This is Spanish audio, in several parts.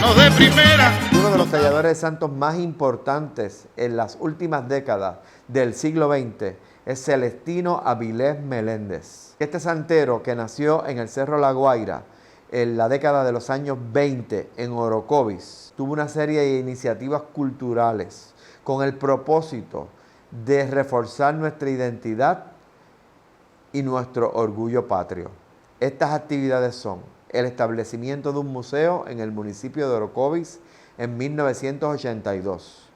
mano de primera. Uno de los talladores de santos más importantes en las últimas décadas del siglo XX es Celestino Avilés Meléndez. Este santero, que nació en el Cerro La Guaira en la década de los años 20 en Orocovis, tuvo una serie de iniciativas culturales con el propósito de reforzar nuestra identidad y nuestro orgullo patrio. Estas actividades son el establecimiento de un museo en el municipio de Orocovis en 1982,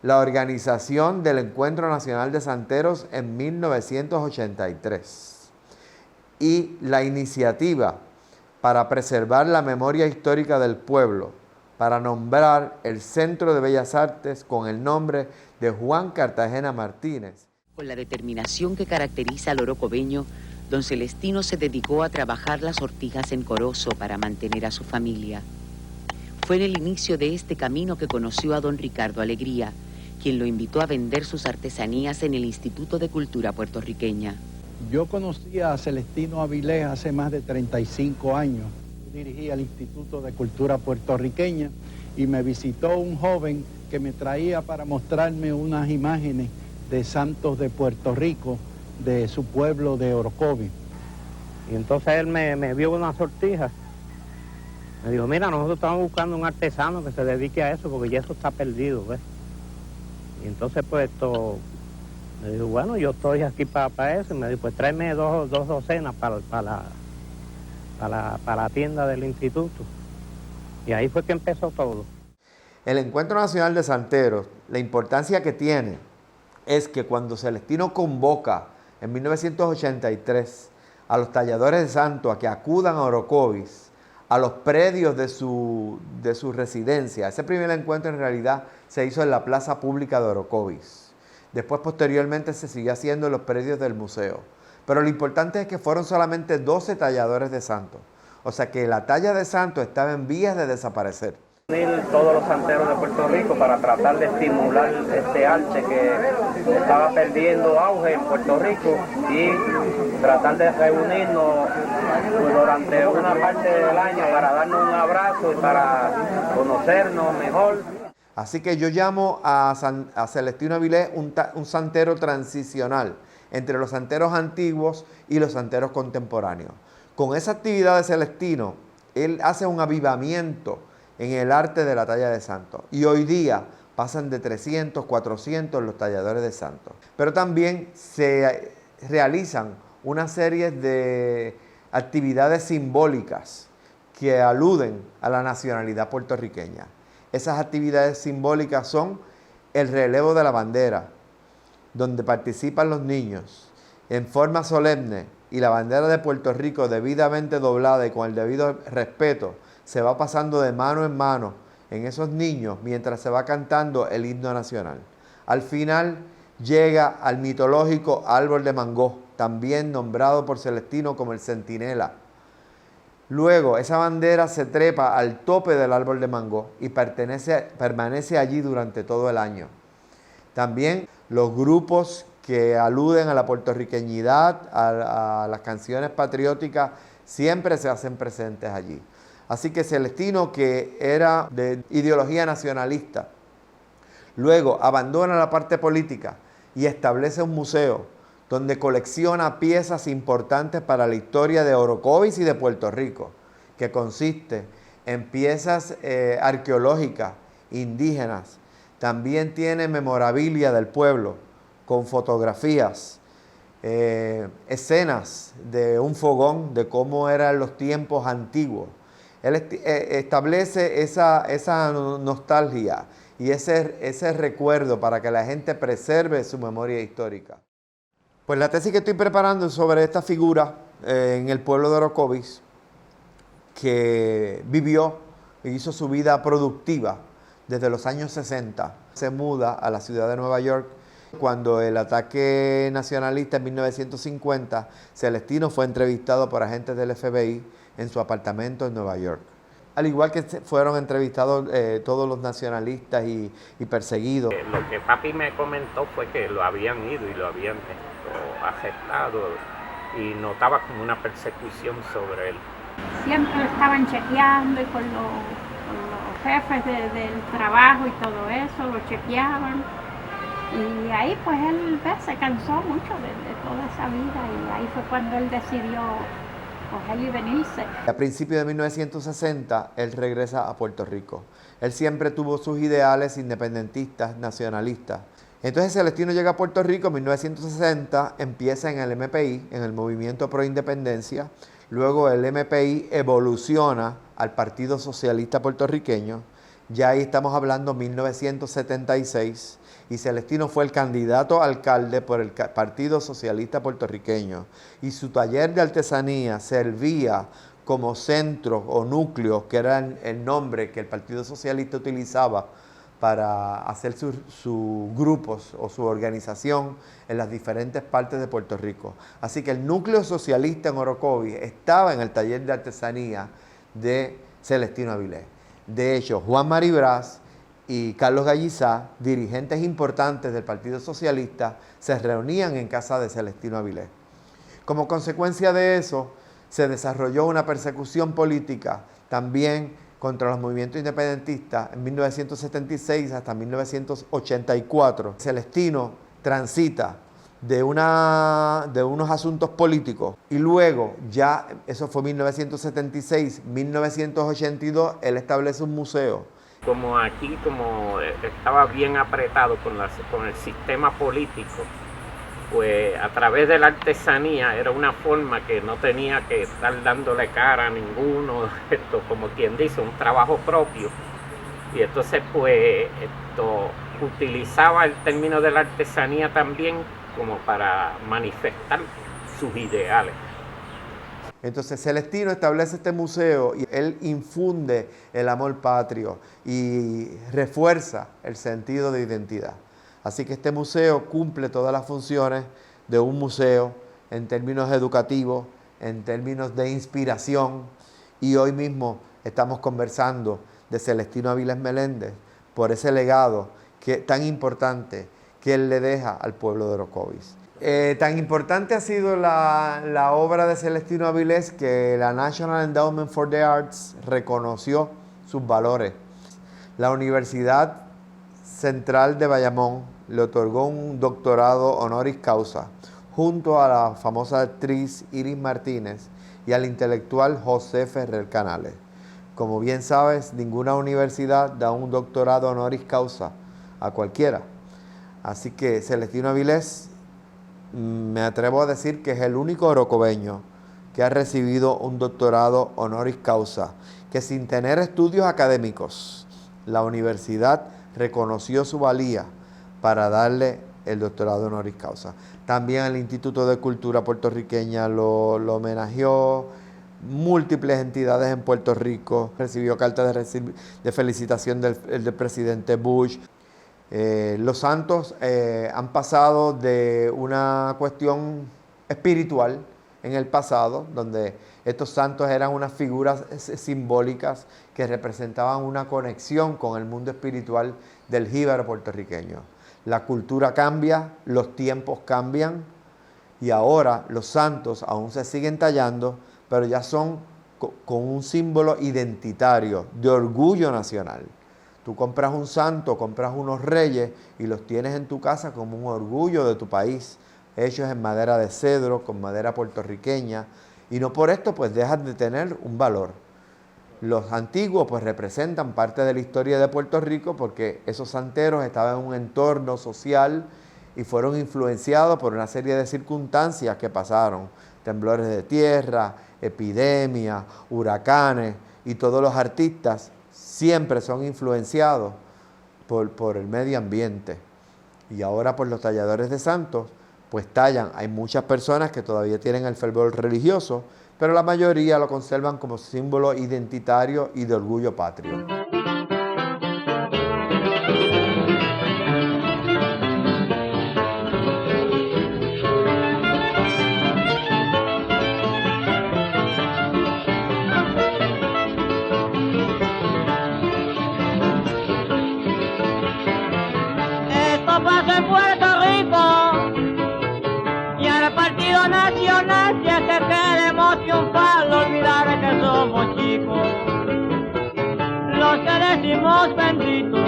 la organización del Encuentro Nacional de Santeros en 1983 y la iniciativa para preservar la memoria histórica del pueblo, para nombrar el Centro de Bellas Artes con el nombre de Juan Cartagena Martínez. Con la determinación que caracteriza al orocobeño, don Celestino se dedicó a trabajar las ortijas en Corozo para mantener a su familia. Fue en el inicio de este camino que conoció a don Ricardo Alegría, quien lo invitó a vender sus artesanías en el Instituto de Cultura puertorriqueña. Yo conocí a Celestino Avilés hace más de 35 años. Dirigía el Instituto de Cultura puertorriqueña y me visitó un joven que me traía para mostrarme unas imágenes de santos de Puerto Rico, de su pueblo de Orocovis. Y entonces él me vio unas sortijas. Me dijo, mira, nosotros estamos buscando un artesano que se dedique a eso, porque ya eso está perdido, ¿ves? Y entonces pues me dijo, bueno, yo estoy aquí para eso. Y me dijo, pues tráeme dos docenas para la tienda del instituto. Y ahí fue que empezó todo. El Encuentro Nacional de Santeros, la importancia que tiene es que cuando Celestino convoca en 1983 a los talladores de santos a que acudan a Orocovis, a los predios de su residencia. Ese primer encuentro en realidad se hizo en la plaza pública de Orocovis. Después, posteriormente, se siguió haciendo en los predios del museo. Pero lo importante es que fueron solamente 12 talladores de santos. O sea que la talla de santos estaba en vías de desaparecer. Todos los santeros de Puerto Rico para tratar de estimular este arte que estaba perdiendo auge en Puerto Rico y tratar de reunirnos durante una parte del año para darnos un abrazo y para conocernos mejor. Así que yo llamo a Celestino Avilés un santero transicional entre los santeros antiguos y los santeros contemporáneos. Con esa actividad de Celestino, él hace un avivamiento en el arte de la talla de santos. Y hoy día pasan de 300, 400 los talladores de santos. Pero también se realizan una serie de actividades simbólicas que aluden a la nacionalidad puertorriqueña. Esas actividades simbólicas son el relevo de la bandera, donde participan los niños en forma solemne y la bandera de Puerto Rico debidamente doblada y con el debido respeto se va pasando de mano en mano en esos niños mientras se va cantando el himno nacional. Al final llega al mitológico árbol de Mangó, también nombrado por Celestino como el centinela. Luego esa bandera se trepa al tope del árbol de Mangó y permanece allí durante todo el año. También los grupos que aluden a la puertorriqueñidad, a las canciones patrióticas, siempre se hacen presentes allí. Así que Celestino, que era de ideología nacionalista, luego abandona la parte política y establece un museo donde colecciona piezas importantes para la historia de Orocovis y de Puerto Rico, que consiste en piezas arqueológicas indígenas. También tiene memorabilia del pueblo, con fotografías, escenas de un fogón, de cómo eran los tiempos antiguos. Él establece esa nostalgia y ese recuerdo para que la gente preserve su memoria histórica. Pues la tesis que estoy preparando es sobre esta figura en el pueblo de Orocovis, que vivió e hizo su vida productiva desde los años 60. Se muda a la ciudad de Nueva York. Cuando el ataque nacionalista en 1950, Celestino fue entrevistado por agentes del FBI en su apartamento en Nueva York. Al igual que fueron entrevistados todos los nacionalistas y perseguidos. Lo que papi me comentó fue que lo habían ido y lo habían arrestado y notaba como una persecución sobre él. Siempre lo estaban chequeando y con los jefes del trabajo y todo eso, lo chequeaban. Y ahí pues él se cansó mucho de toda esa vida y ahí fue cuando él decidió coger y venirse. A principios de 1960, él regresa a Puerto Rico. Él siempre tuvo sus ideales independentistas, nacionalistas. Entonces Celestino llega a Puerto Rico en 1960, empieza en el MPI, en el Movimiento Pro Independencia. Luego el MPI evoluciona al Partido Socialista Puertorriqueño. Ya ahí estamos hablando de 1976 y Celestino fue el candidato a alcalde por el Partido Socialista Puertorriqueño y su taller de artesanía servía como centro o núcleo, que era el nombre que el Partido Socialista utilizaba para hacer sus grupos o su organización en las diferentes partes de Puerto Rico. Así que el núcleo socialista en Orocovis estaba en el taller de artesanía de Celestino Avilés. De hecho, Juan Maribraz y Carlos Gallizá, dirigentes importantes del Partido Socialista, se reunían en casa de Celestino Avilés. Como consecuencia de eso, se desarrolló una persecución política también contra los movimientos independentistas en 1976 hasta 1984. Celestino transita de unos asuntos políticos y luego, ya eso fue 1976, 1982, él establece un museo. Como aquí, como estaba bien apretado con el sistema político, pues a través de la artesanía era una forma que no tenía que estar dándole cara a ninguno, como quien dice, un trabajo propio. Y entonces pues utilizaba el término de la artesanía también como para manifestar sus ideales. Entonces Celestino establece este museo y él infunde el amor patrio y refuerza el sentido de identidad. Así que este museo cumple todas las funciones de un museo en términos educativos, en términos de inspiración. Y hoy mismo estamos conversando de Celestino Avilés Meléndez por ese legado tan importante que él le deja al pueblo de Orocovis. Tan importante ha sido la obra de Celestino Avilés que la National Endowment for the Arts reconoció sus valores. La Universidad Central de Bayamón le otorgó un doctorado honoris causa junto a la famosa actriz Iris Martínez y al intelectual José Ferrer Canales. Como bien sabes, ninguna universidad da un doctorado honoris causa a cualquiera. Así que Celestino Avilés, me atrevo a decir que es el único orocobeño que ha recibido un doctorado honoris causa, que sin tener estudios académicos, la universidad reconoció su valía para darle el doctorado honoris causa. También el Instituto de Cultura Puertorriqueña lo homenajeó, múltiples entidades en Puerto Rico, recibió cartas de felicitación del presidente Bush. Los santos han pasado de una cuestión espiritual en el pasado, donde estos santos eran unas figuras simbólicas que representaban una conexión con el mundo espiritual del jíbaro puertorriqueño. La cultura cambia, los tiempos cambian y ahora los santos aún se siguen tallando, pero ya son con un símbolo identitario, de orgullo nacional. Tú compras un santo, compras unos reyes y los tienes en tu casa como un orgullo de tu país, hechos en madera de cedro, con madera puertorriqueña, y no por esto pues dejan de tener un valor. Los antiguos pues representan parte de la historia de Puerto Rico porque esos santeros estaban en un entorno social y fueron influenciados por una serie de circunstancias que pasaron, temblores de tierra, epidemias, huracanes, y todos los artistas siempre son influenciados por el medio ambiente. Y ahora pues los talladores de santos pues tallan. Hay muchas personas que todavía tienen el fervor religioso, pero la mayoría lo conservan como símbolo identitario y de orgullo patrio. Triunfar, no olvidar que somos chicos. Los que decimos Dios bendito.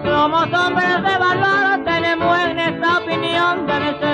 Somos hombres de valor, tenemos en esta opinión, debe ser